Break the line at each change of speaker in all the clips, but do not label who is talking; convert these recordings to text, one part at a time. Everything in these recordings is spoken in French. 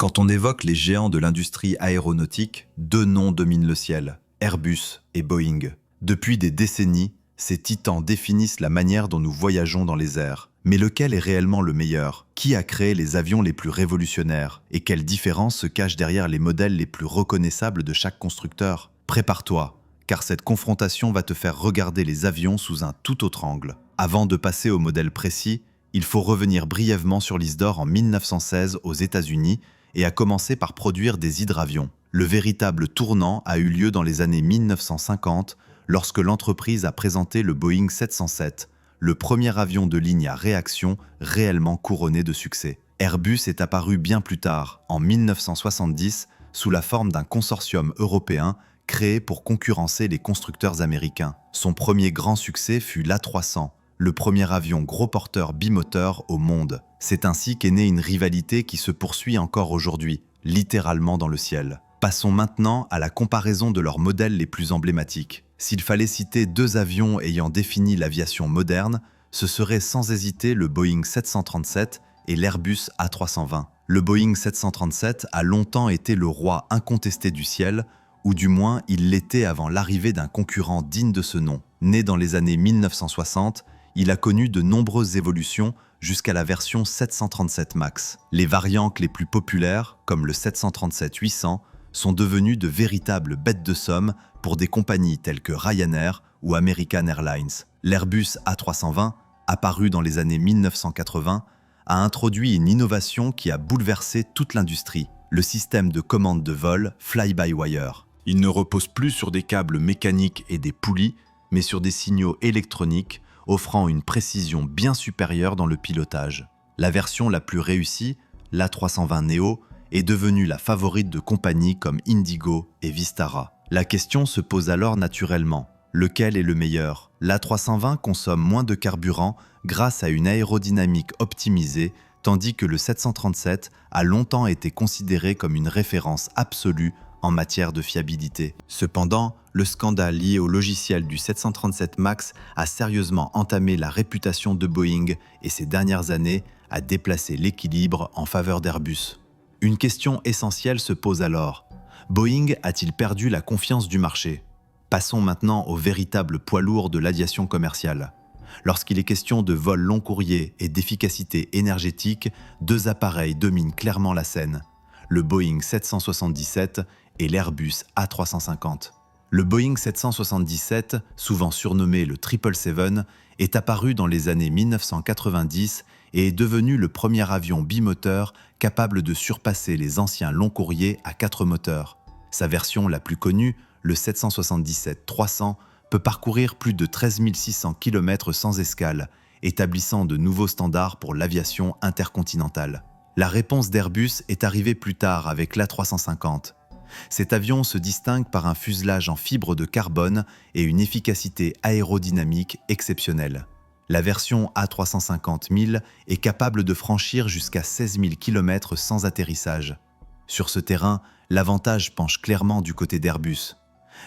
Quand on évoque les géants de l'industrie aéronautique, deux noms dominent le ciel, Airbus et Boeing. Depuis des décennies, ces titans définissent la manière dont nous voyageons dans les airs. Mais lequel est réellement le meilleur? Qui a créé les avions les plus révolutionnaires? Et quelle différence se cache derrière les modèles les plus reconnaissables de chaque constructeur? Prépare-toi, car cette confrontation va te faire regarder les avions sous un tout autre angle. Avant de passer au modèle précis, il faut revenir brièvement sur l'Isdor en 1916 aux États-Unis et à commencer par produire des hydravions. Le véritable tournant a eu lieu dans les années 1950 lorsque l'entreprise a présenté le Boeing 707, le premier avion de ligne à réaction réellement couronné de succès. Airbus est apparu bien plus tard, en 1970, sous la forme d'un consortium européen créé pour concurrencer les constructeurs américains. Son premier grand succès fut l'A300, le premier avion gros porteur bimoteur au monde. C'est ainsi qu'est née une rivalité qui se poursuit encore aujourd'hui, littéralement dans le ciel. Passons maintenant à la comparaison de leurs modèles les plus emblématiques. S'il fallait citer deux avions ayant défini l'aviation moderne, ce serait sans hésiter le Boeing 737 et l'Airbus A320. Le Boeing 737 a longtemps été le roi incontesté du ciel, ou du moins il l'était avant l'arrivée d'un concurrent digne de ce nom. Né dans les années 1960, il a connu de nombreuses évolutions jusqu'à la version 737 MAX. Les variantes les plus populaires, comme le 737-800, sont devenues de véritables bêtes de somme pour des compagnies telles que Ryanair ou American Airlines. L'Airbus A320, apparu dans les années 1980, a introduit une innovation qui a bouleversé toute l'industrie, le système de commande de vol fly-by-wire. Il ne repose plus sur des câbles mécaniques et des poulies, mais sur des signaux électroniques, offrant une précision bien supérieure dans le pilotage. La version la plus réussie, l'A320 Neo, est devenue la favorite de compagnies comme Indigo et Vistara. La question se pose alors naturellement, lequel est le meilleur? L'A320 consomme moins de carburant grâce à une aérodynamique optimisée, tandis que le 737 a longtemps été considéré comme une référence absolue en matière de fiabilité. Cependant, le scandale lié au logiciel du 737 MAX a sérieusement entamé la réputation de Boeing et ces dernières années a déplacé l'équilibre en faveur d'Airbus. Une question essentielle se pose alors. Boeing a-t-il perdu la confiance du marché? Passons maintenant au véritable poids lourd de l'aviation commerciale. Lorsqu'il est question de vols long courrier et d'efficacité énergétique, deux appareils dominent clairement la scène. Le Boeing 777 et l'Airbus A350. Le Boeing 777, souvent surnommé le 777, est apparu dans les années 1990 et est devenu le premier avion bimoteur capable de surpasser les anciens longs courriers à 4 moteurs. Sa version la plus connue, le 777-300, peut parcourir plus de 13 600 km sans escale, établissant de nouveaux standards pour l'aviation intercontinentale. La réponse d'Airbus est arrivée plus tard avec l'A350. Cet avion se distingue par un fuselage en fibre de carbone et une efficacité aérodynamique exceptionnelle. La version A350-1000 est capable de franchir jusqu'à 16 000 km sans atterrissage. Sur ce terrain, l'avantage penche clairement du côté d'Airbus.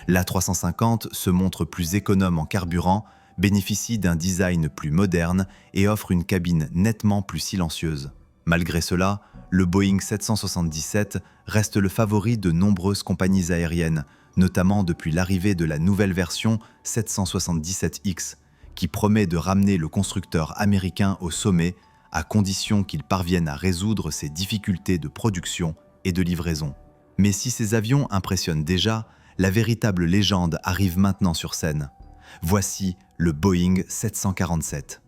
L'A350 se montre plus économe en carburant, bénéficie d'un design plus moderne et offre une cabine nettement plus silencieuse. Malgré cela, le Boeing 777 reste le favori de nombreuses compagnies aériennes, notamment depuis l'arrivée de la nouvelle version 777X, qui promet de ramener le constructeur américain au sommet à condition qu'il parvienne à résoudre ses difficultés de production et de livraison. Mais si ces avions impressionnent déjà, la véritable légende arrive maintenant sur scène. Voici le Boeing 747,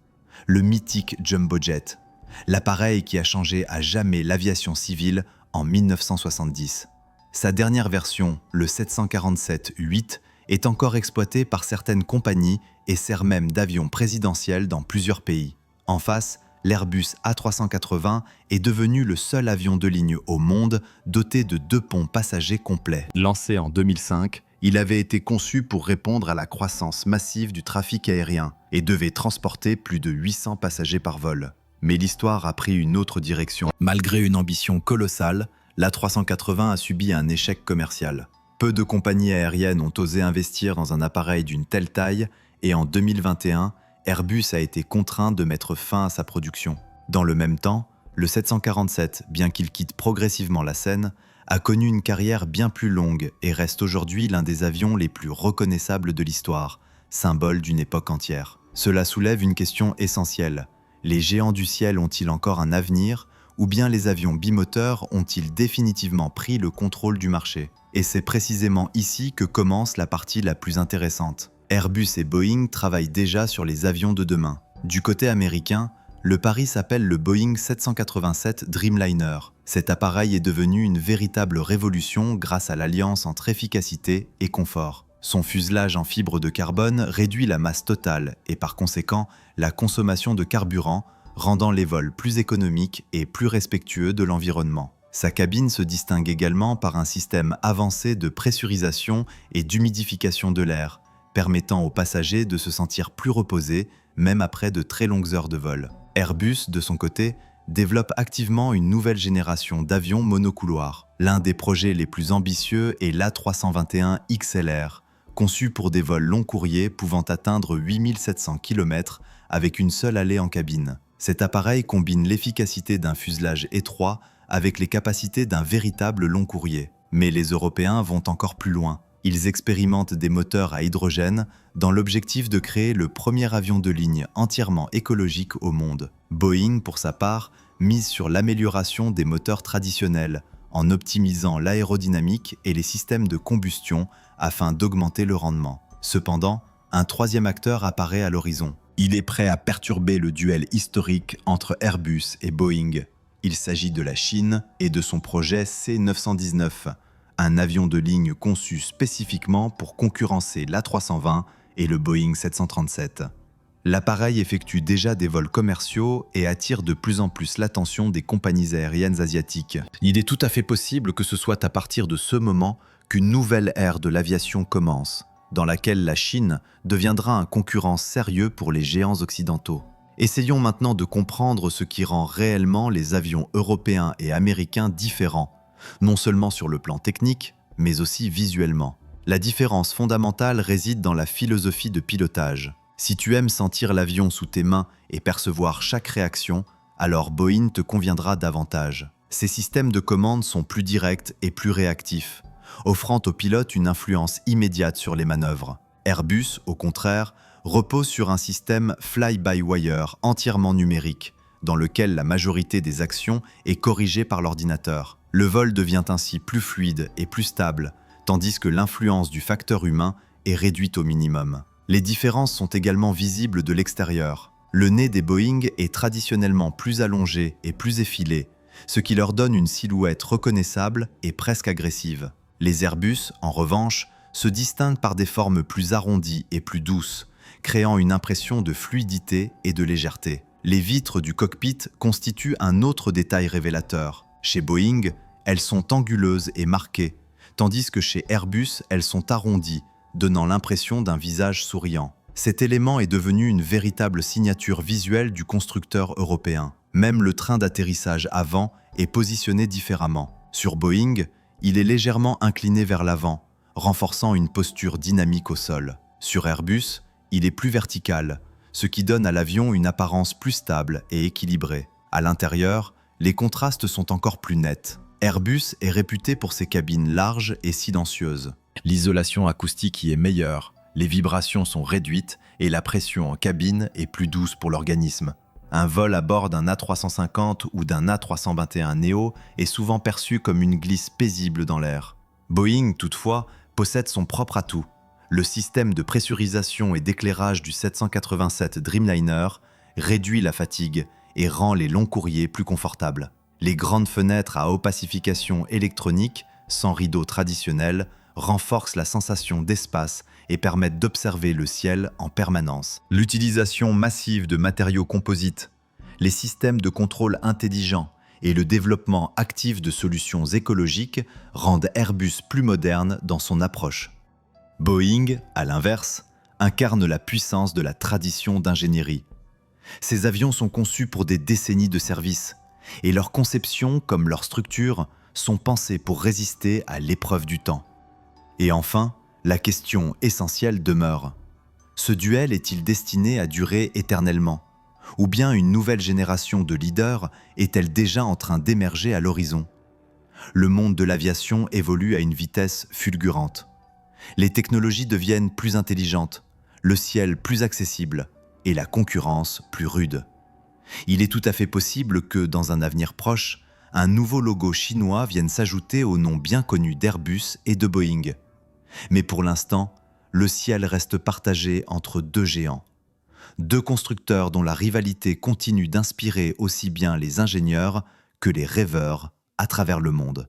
le mythique jumbo jet, l'appareil qui a changé à jamais l'aviation civile en 1970. Sa dernière version, le 747-8, est encore exploité par certaines compagnies et sert même d'avion présidentiel dans plusieurs pays. En face, l'Airbus A380 est devenu le seul avion de ligne au monde doté de 2 ponts passagers complets. Lancé en 2005, il avait été conçu pour répondre à la croissance massive du trafic aérien et devait transporter plus de 800 passagers par vol. Mais l'histoire a pris une autre direction. Malgré une ambition colossale, l'A380 a subi un échec commercial. Peu de compagnies aériennes ont osé investir dans un appareil d'une telle taille et en 2021, Airbus a été contraint de mettre fin à sa production. Dans le même temps, Le 747, bien qu'il quitte progressivement la scène, a connu une carrière bien plus longue et reste aujourd'hui l'un des avions les plus reconnaissables de l'histoire, symbole d'une époque entière. Cela soulève une question essentielle. Les géants du ciel ont-ils encore un avenir, ou bien les avions bimoteurs ont-ils définitivement pris le contrôle du marché? Et c'est précisément ici que commence la partie la plus intéressante. Airbus et Boeing travaillent déjà sur les avions de demain. Du côté américain, le pari s'appelle le Boeing 787 Dreamliner. Cet appareil est devenu une véritable révolution grâce à l'alliance entre efficacité et confort. Son fuselage en fibre de carbone réduit la masse totale et par conséquent la consommation de carburant, rendant les vols plus économiques et plus respectueux de l'environnement. Sa cabine se distingue également par un système avancé de pressurisation et d'humidification de l'air, permettant aux passagers de se sentir plus reposés, même après de très longues heures de vol. Airbus, de son côté, développe activement une nouvelle génération d'avions monocouloirs. L'un des projets les plus ambitieux est l'A321 XLR, conçu pour des vols long courriers pouvant atteindre 8700 km avec une seule allée en cabine. Cet appareil combine l'efficacité d'un fuselage étroit avec les capacités d'un véritable long courrier. Mais les Européens vont encore plus loin. Ils expérimentent des moteurs à hydrogène dans l'objectif de créer le premier avion de ligne entièrement écologique au monde. Boeing, pour sa part, mise sur l'amélioration des moteurs traditionnels en optimisant l'aérodynamique et les systèmes de combustion afin d'augmenter le rendement. Cependant, un troisième acteur apparaît à l'horizon. Il est prêt à perturber le duel historique entre Airbus et Boeing. Il s'agit de la Chine et de son projet C919, un avion de ligne conçu spécifiquement pour concurrencer l'A320 et le Boeing 737. L'appareil effectue déjà des vols commerciaux et attire de plus en plus l'attention des compagnies aériennes asiatiques. Il est tout à fait possible que ce soit à partir de ce moment qu'une nouvelle ère de l'aviation commence, dans laquelle la Chine deviendra un concurrent sérieux pour les géants occidentaux. Essayons maintenant de comprendre ce qui rend réellement les avions européens et américains différents, non seulement sur le plan technique, mais aussi visuellement. La différence fondamentale réside dans la philosophie de pilotage. Si tu aimes sentir l'avion sous tes mains et percevoir chaque réaction, alors Boeing te conviendra davantage. Ces systèmes de commande sont plus directs et plus réactifs, offrant au pilote une influence immédiate sur les manœuvres. Airbus, au contraire, repose sur un système fly-by-wire entièrement numérique, dans lequel la majorité des actions est corrigée par l'ordinateur. Le vol devient ainsi plus fluide et plus stable, tandis que l'influence du facteur humain est réduite au minimum. Les différences sont également visibles de l'extérieur. Le nez des Boeing est traditionnellement plus allongé et plus effilé, ce qui leur donne une silhouette reconnaissable et presque agressive. Les Airbus, en revanche, se distinguent par des formes plus arrondies et plus douces, créant une impression de fluidité et de légèreté. Les vitres du cockpit constituent un autre détail révélateur. Chez Boeing, elles sont anguleuses et marquées, tandis que chez Airbus, elles sont arrondies, donnant l'impression d'un visage souriant. Cet élément est devenu une véritable signature visuelle du constructeur européen. Même le train d'atterrissage avant est positionné différemment. Sur Boeing, il est légèrement incliné vers l'avant, renforçant une posture dynamique au sol. Sur Airbus, il est plus vertical, ce qui donne à l'avion une apparence plus stable et équilibrée. À l'intérieur, les contrastes sont encore plus nets. Airbus est réputé pour ses cabines larges et silencieuses. L'isolation acoustique y est meilleure, les vibrations sont réduites et la pression en cabine est plus douce pour l'organisme. Un vol à bord d'un A350 ou d'un A321 Neo est souvent perçu comme une glisse paisible dans l'air. Boeing, toutefois, possède son propre atout. Le système de pressurisation et d'éclairage du 787 Dreamliner réduit la fatigue et rend les longs courriers plus confortables. Les grandes fenêtres à opacification électronique, sans rideaux traditionnels, renforcent la sensation d'espace et permettent d'observer le ciel en permanence. L'utilisation massive de matériaux composites, les systèmes de contrôle intelligents et le développement actif de solutions écologiques rendent Airbus plus moderne dans son approche. Boeing, à l'inverse, incarne la puissance de la tradition d'ingénierie. Ces avions sont conçus pour des décennies de service, et leur conception comme leur structure sont pensées pour résister à l'épreuve du temps. Et enfin, la question essentielle demeure. Ce duel est-il destiné à durer éternellement? Ou bien une nouvelle génération de leaders est-elle déjà en train d'émerger à l'horizon? Le monde de l'aviation évolue à une vitesse fulgurante. Les technologies deviennent plus intelligentes, le ciel plus accessible et la concurrence plus rude. Il est tout à fait possible que, dans un avenir proche, un nouveau logo chinois vienne s'ajouter au nom bien connu d'Airbus et de Boeing. Mais pour l'instant, le ciel reste partagé entre deux géants. Deux constructeurs dont la rivalité continue d'inspirer aussi bien les ingénieurs que les rêveurs à travers le monde.